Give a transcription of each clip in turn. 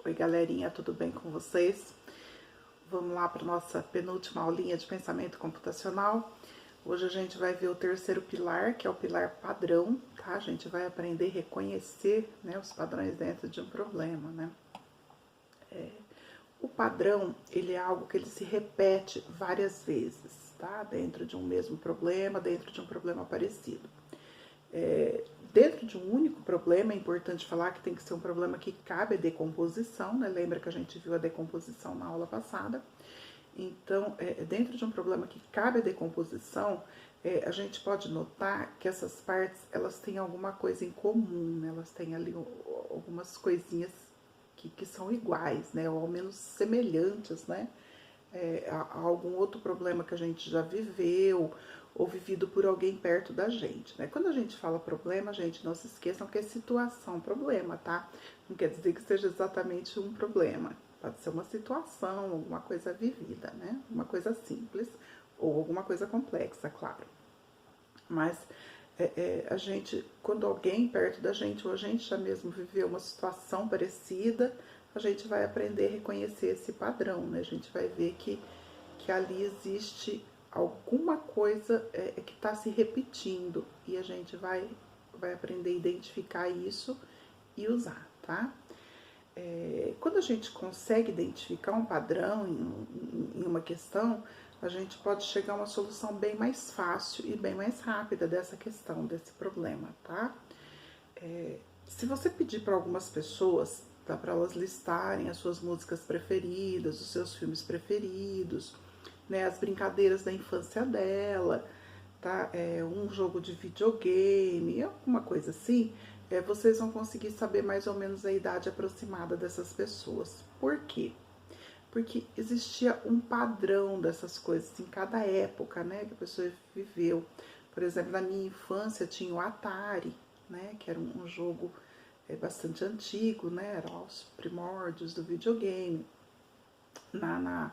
Oi, galerinha, tudo bem com vocês? Vamos lá para nossa penúltima aulinha de pensamento computacional. Hoje a gente vai ver o terceiro pilar, que é o pilar padrão, tá? A gente vai aprender a reconhecer, né, os padrões dentro de um problema, né? O padrão, ele é algo que ele se repete várias vezes, tá? Dentro de um mesmo problema, dentro de um problema parecido. Dentro de um único problema, é importante falar que tem que ser um problema que cabe a decomposição, né? Lembra que a gente viu a decomposição na aula passada? Então, dentro de um problema que cabe a decomposição, a gente pode notar que essas partes, elas têm alguma coisa em comum, né? Elas têm ali algumas coisinhas que são iguais, né? Ou ao menos semelhantes, né? A algum outro problema que a gente já viveu ou vivido por alguém perto da gente, né? Quando a gente fala problema, gente, não se esqueçam que é situação problema, tá? Não quer dizer que seja exatamente um problema. Pode ser uma situação, alguma coisa vivida, né? Uma coisa simples ou alguma coisa complexa, claro. Mas a gente, quando alguém perto da gente ou a gente já mesmo viveu uma situação parecida, a gente vai aprender a reconhecer esse padrão, né? A gente vai ver que ali existe alguma coisa que está se repetindo e a gente vai aprender a identificar isso e usar, tá? Quando a gente consegue identificar um padrão em uma questão, a gente pode chegar a uma solução bem mais fácil e bem mais rápida dessa questão, desse problema, tá? Se você pedir para algumas pessoas, tá, para elas listarem as suas músicas preferidas, os seus filmes preferidos, né, as brincadeiras da infância dela, tá? Um jogo de videogame, alguma coisa assim, vocês vão conseguir saber mais ou menos a idade aproximada dessas pessoas. Por quê? Porque existia um padrão dessas coisas em cada época, né, que a pessoa viveu. Por exemplo, na minha infância tinha o Atari, né, que era um jogo bastante antigo, né, era os primórdios do videogame. Na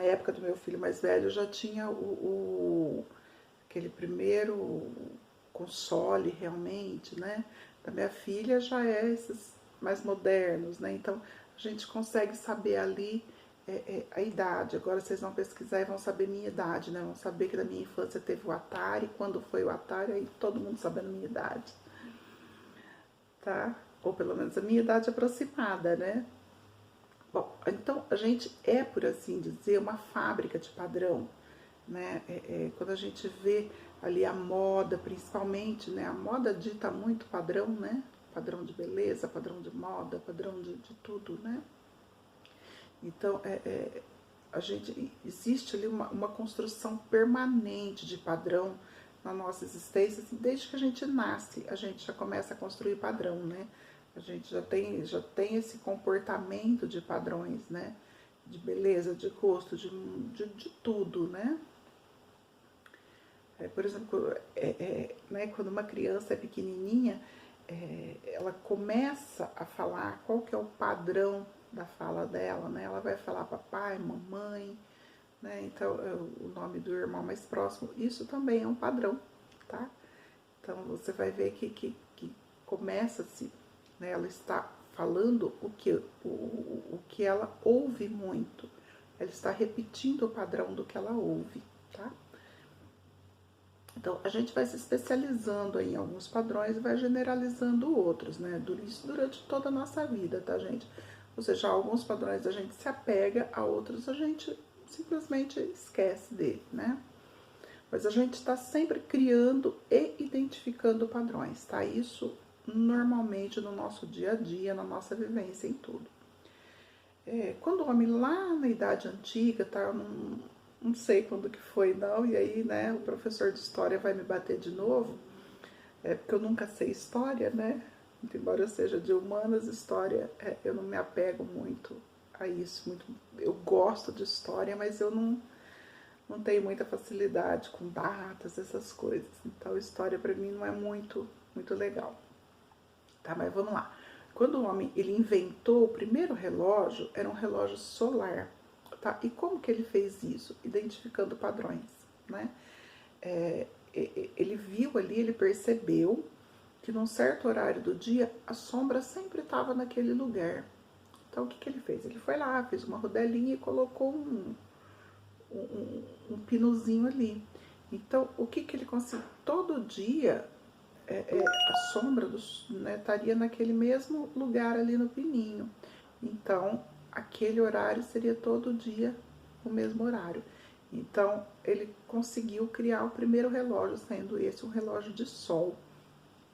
época do meu filho mais velho já tinha aquele primeiro console realmente, né? Da minha filha já é esses mais modernos, né? Então a gente consegue saber ali a idade. Agora vocês vão pesquisar e vão saber minha idade, né? Vão saber que na minha infância teve o Atari, quando foi o Atari, aí todo mundo sabendo a minha idade, tá? Ou pelo menos a minha idade aproximada, né? Bom, então a gente é, por assim dizer, uma fábrica de padrão, né? Quando a gente vê ali a moda, principalmente, né? A moda dita muito padrão, né? Padrão de beleza, padrão de moda, padrão de tudo, né? Então, a gente existe ali uma construção permanente de padrão na nossa existência, assim, desde que a gente nasce, a gente já começa a construir padrão, né? A gente já tem esse comportamento de padrões, né? De beleza, de gosto, de tudo, né? Por exemplo, né, quando uma criança é pequenininha, ela começa a falar qual que é o padrão da fala dela, né? Ela vai falar papai, mamãe, né? Então, o nome do irmão mais próximo, isso também é um padrão, tá? Então, você vai ver que começa-se, né? Ela está falando o que ela ouve muito. Ela está repetindo o padrão do que ela ouve, tá? Então, a gente vai se especializando em alguns padrões e vai generalizando outros, né? Isso durante toda a nossa vida, tá, gente? Ou seja, alguns padrões a gente se apega, a outros a gente simplesmente esquece dele, né? Mas a gente está sempre criando e identificando padrões, tá? Isso normalmente no nosso dia a dia, na nossa vivência, em tudo. Quando o homem lá na Idade Antiga, tá? Não sei quando que foi não, e aí, né, o professor de história vai me bater de novo, porque eu nunca sei história, né? Embora eu seja de humanas, história, eu não me apego muito a isso. Eu gosto de história, mas eu não tenho muita facilidade com datas, essas coisas. Então, história para mim não é muito legal. Tá, mas vamos lá. Quando o homem ele inventou o primeiro relógio, era um relógio solar. Tá? E como que ele fez isso? Identificando padrões, né? Ele viu ali, ele percebeu que num certo horário do dia a sombra sempre estava naquele lugar. Então, o que, que ele fez? Ele foi lá, fez uma rodelinha e colocou um pinozinho ali. Então, o que, que ele conseguiu? Todo dia, a sombra né, estaria naquele mesmo lugar ali no pininho. Então, aquele horário seria todo dia o mesmo horário. Então, ele conseguiu criar o primeiro relógio, sendo esse um relógio de sol.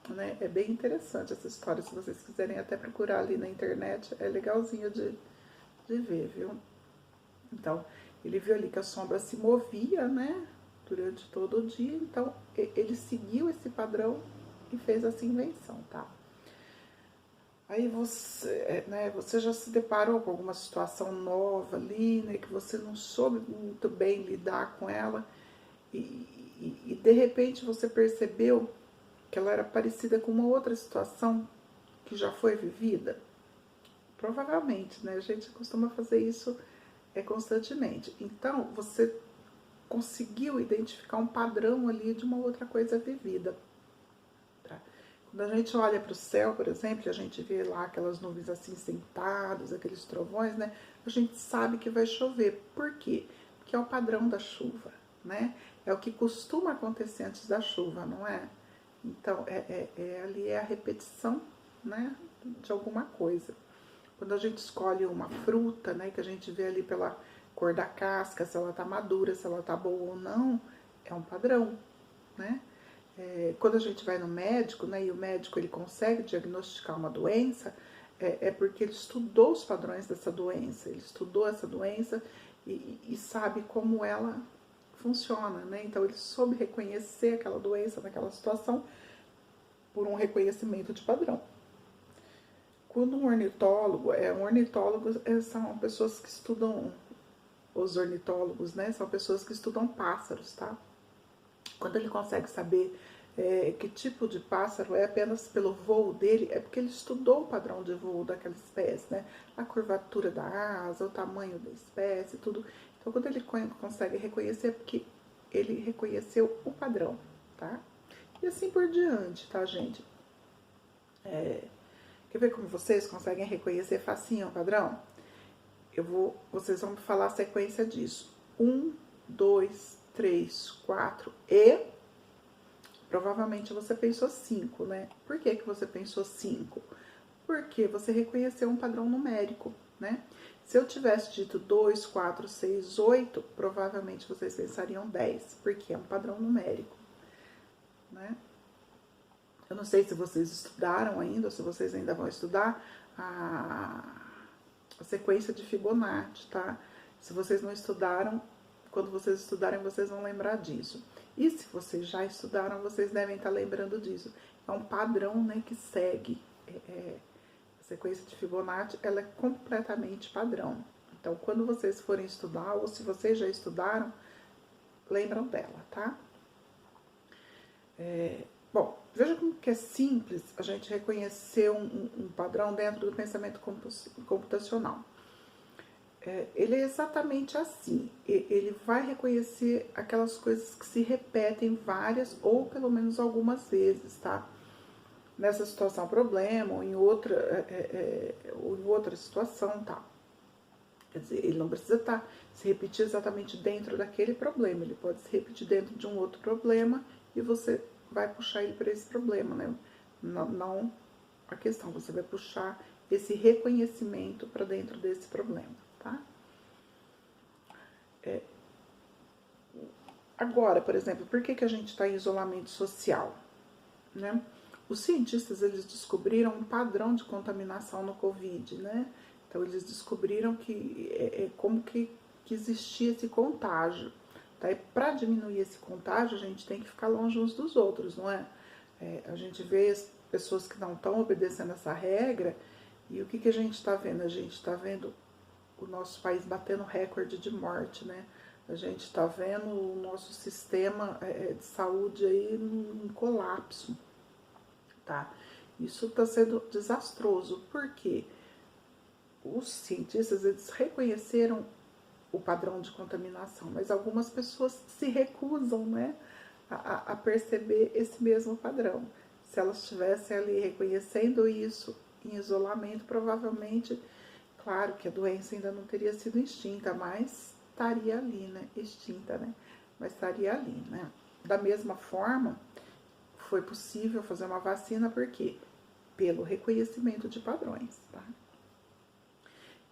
Né? É bem interessante essa história, se vocês quiserem até procurar ali na internet, é legalzinho de ver, viu? Então, ele viu ali que a sombra se movia, né, durante todo o dia, então ele seguiu esse padrão e fez essa invenção, tá? Aí você, né, você já se deparou com alguma situação nova ali, né, que você não soube muito bem lidar com ela e de repente você percebeu que ela era parecida com uma outra situação que já foi vivida? Provavelmente, né? A gente costuma fazer isso constantemente. Então, você conseguiu identificar um padrão ali de uma outra coisa vivida. Tá? Quando a gente olha para o céu, por exemplo, a gente vê lá aquelas nuvens assim sentadas, aqueles trovões, né? A gente sabe que vai chover. Por quê? Porque é o padrão da chuva, né? É o que costuma acontecer antes da chuva, não é? Então, ali é a repetição, né, de alguma coisa. Quando a gente escolhe uma fruta, né, que a gente vê ali pela cor da casca, se ela tá madura, se ela tá boa ou não, é um padrão, né? Quando a gente vai no médico, né, e o médico ele consegue diagnosticar uma doença, porque ele estudou os padrões dessa doença, ele estudou essa doença e sabe como ela funciona, né? Então ele soube reconhecer aquela doença naquela situação por um reconhecimento de padrão. Quando um ornitólogo são pessoas que estudam, os ornitólogos, né? São pessoas que estudam pássaros, tá? Quando ele consegue saber que tipo de pássaro é apenas pelo voo dele, é porque ele estudou o padrão de voo daquela espécie, né? A curvatura da asa, o tamanho da espécie, tudo. Então, quando ele consegue reconhecer, é porque ele reconheceu o padrão, tá? E assim por diante, tá, gente? Quer ver como vocês conseguem reconhecer facinho o padrão? Vocês vão falar a sequência disso. 1, 2, 3, 4 e... Provavelmente você pensou 5, né? Por que que você pensou 5? Porque você reconheceu um padrão numérico, né? Se eu tivesse dito 2, 4, 6, 8, provavelmente vocês pensariam 10, porque é um padrão numérico, né? Eu não sei se vocês estudaram ainda, ou se vocês ainda vão estudar a sequência de Fibonacci, tá? Se vocês não estudaram, quando vocês estudarem, vocês vão lembrar disso. E se vocês já estudaram, vocês devem estar lembrando disso. É um padrão, né, que segue. A sequência de Fibonacci, ela é completamente padrão. Então, quando vocês forem estudar, ou se vocês já estudaram, lembram dela, tá? Bom, veja como que é simples a gente reconhecer um padrão dentro do pensamento computacional. Ele é exatamente assim, ele vai reconhecer aquelas coisas que se repetem várias ou pelo menos algumas vezes, tá? Nessa situação problema ou em outra situação, tá? Quer dizer, ele não precisa se repetir exatamente dentro daquele problema, ele pode se repetir dentro de um outro problema e você vai puxar ele para esse problema, né? Não a questão, você vai puxar esse reconhecimento para dentro desse problema, tá? Agora, por exemplo, por que a gente está em isolamento social, né? Os cientistas, eles descobriram um padrão de contaminação no Covid, né? Então, eles descobriram que como que existia esse contágio. Tá? E para diminuir esse contágio, a gente tem que ficar longe uns dos outros, não é? A gente vê as pessoas que não estão obedecendo essa regra e o que a gente está vendo? A gente está vendo o nosso país batendo recorde de morte, né? A gente está vendo o nosso sistema de saúde aí em colapso, tá? Isso está sendo desastroso, porque os cientistas, eles reconheceram o padrão de contaminação, mas algumas pessoas se recusam, né, a perceber esse mesmo padrão. Se elas estivessem ali reconhecendo isso em isolamento, provavelmente Claro que a doença ainda não teria sido extinta, mas estaria ali, né? Extinta, né? Mas estaria ali, né? Da mesma forma, foi possível fazer uma vacina, por quê? Pelo reconhecimento de padrões, tá?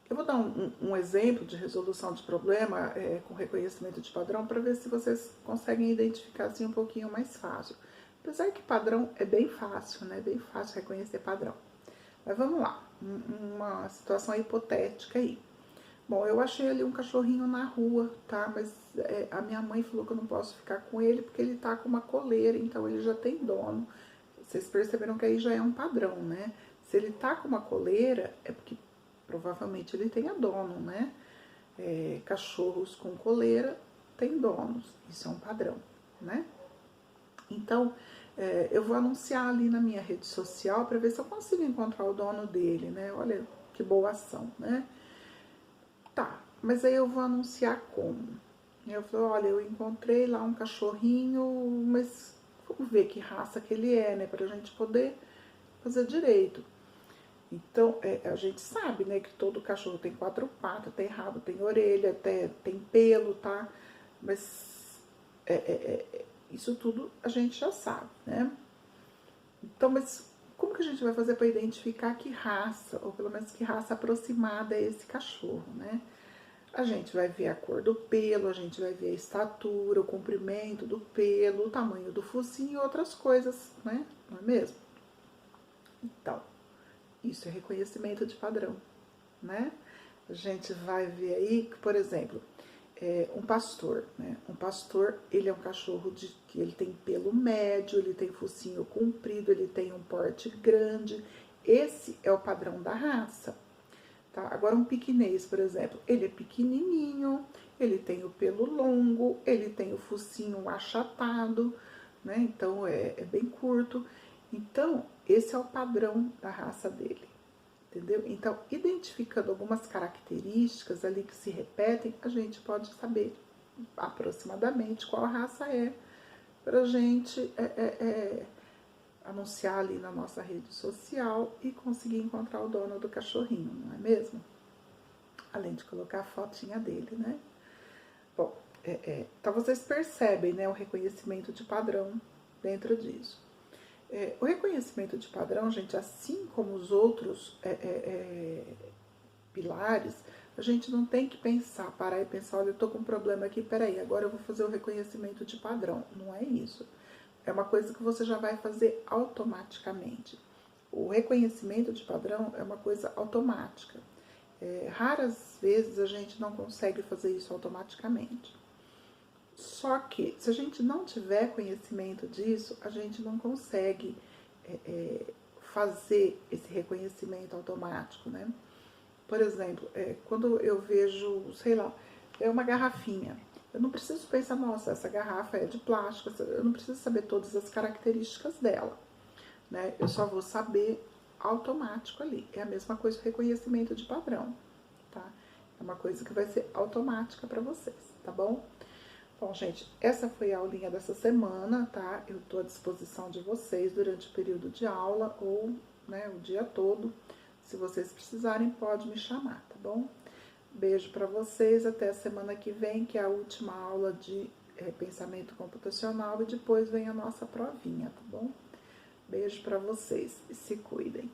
Eu vou dar um exemplo de resolução de problema com reconhecimento de padrão para ver se vocês conseguem identificar assim um pouquinho mais fácil. Apesar que padrão é bem fácil, né? Bem fácil reconhecer padrão. Mas vamos lá, uma situação hipotética aí. Bom, eu achei ali um cachorrinho na rua, tá? Mas a minha mãe falou que eu não posso ficar com ele porque ele tá com uma coleira, então ele já tem dono. Vocês perceberam que aí já é um padrão, né? Se ele tá com uma coleira, é porque provavelmente ele tenha dono, né? Cachorros com coleira têm donos, isso é um padrão, né? Então, eu vou anunciar ali na minha rede social para ver se eu consigo encontrar o dono dele, né? Olha que boa ação, né? Tá, mas aí eu vou anunciar como? Eu falo, olha, eu encontrei lá um cachorrinho, mas vamos ver que raça que ele é, né? Pra gente poder fazer direito. Então, a gente sabe, né, que todo cachorro tem 4 patas, tem rabo, tem orelha, tem pelo, tá? Mas isso tudo a gente já sabe, né? Então, mas como que a gente vai fazer para identificar que raça, ou pelo menos que raça aproximada é esse cachorro, né? A gente vai ver a cor do pelo, a gente vai ver a estatura, o comprimento do pelo, o tamanho do focinho e outras coisas, né? Não é mesmo? Então, isso é reconhecimento de padrão, né? A gente vai ver aí que, por exemplo, um pastor, né? Um pastor, ele é um cachorro que ele tem pelo médio, ele tem focinho comprido, ele tem um porte grande. Esse é o padrão da raça, tá? Agora um piquinês, por exemplo, ele é pequenininho, ele tem o pelo longo, ele tem o focinho achatado, né? Então é bem curto. Então, esse é o padrão da raça dele. Entendeu? Então, identificando algumas características ali que se repetem, a gente pode saber aproximadamente qual raça é, para a gente anunciar ali na nossa rede social e conseguir encontrar o dono do cachorrinho, não é mesmo? Além de colocar a fotinha dele, né? Bom, então vocês percebem, né, o reconhecimento de padrão dentro disso. O reconhecimento de padrão, gente, assim como os outros pilares, a gente não tem que parar e pensar, olha, eu tô com um problema aqui, peraí, agora eu vou fazer o reconhecimento de padrão. Não é isso. É uma coisa que você já vai fazer automaticamente. O reconhecimento de padrão é uma coisa automática. Raras vezes a gente não consegue fazer isso automaticamente. Só que, se a gente não tiver conhecimento disso, a gente não consegue fazer esse reconhecimento automático, né? Por exemplo, quando eu vejo, sei lá, uma garrafinha, eu não preciso pensar, nossa, essa garrafa é de plástico, eu não preciso saber todas as características dela, né? Eu só vou saber automático ali. É a mesma coisa o reconhecimento de padrão, tá? É uma coisa que vai ser automática para vocês, tá bom? Bom, gente, essa foi a aulinha dessa semana, tá? Eu tô à disposição de vocês durante o período de aula ou, né, o dia todo. Se vocês precisarem, pode me chamar, tá bom? Beijo para vocês, até a semana que vem, que é a última aula de pensamento computacional e depois vem a nossa provinha, tá bom? Beijo para vocês e se cuidem.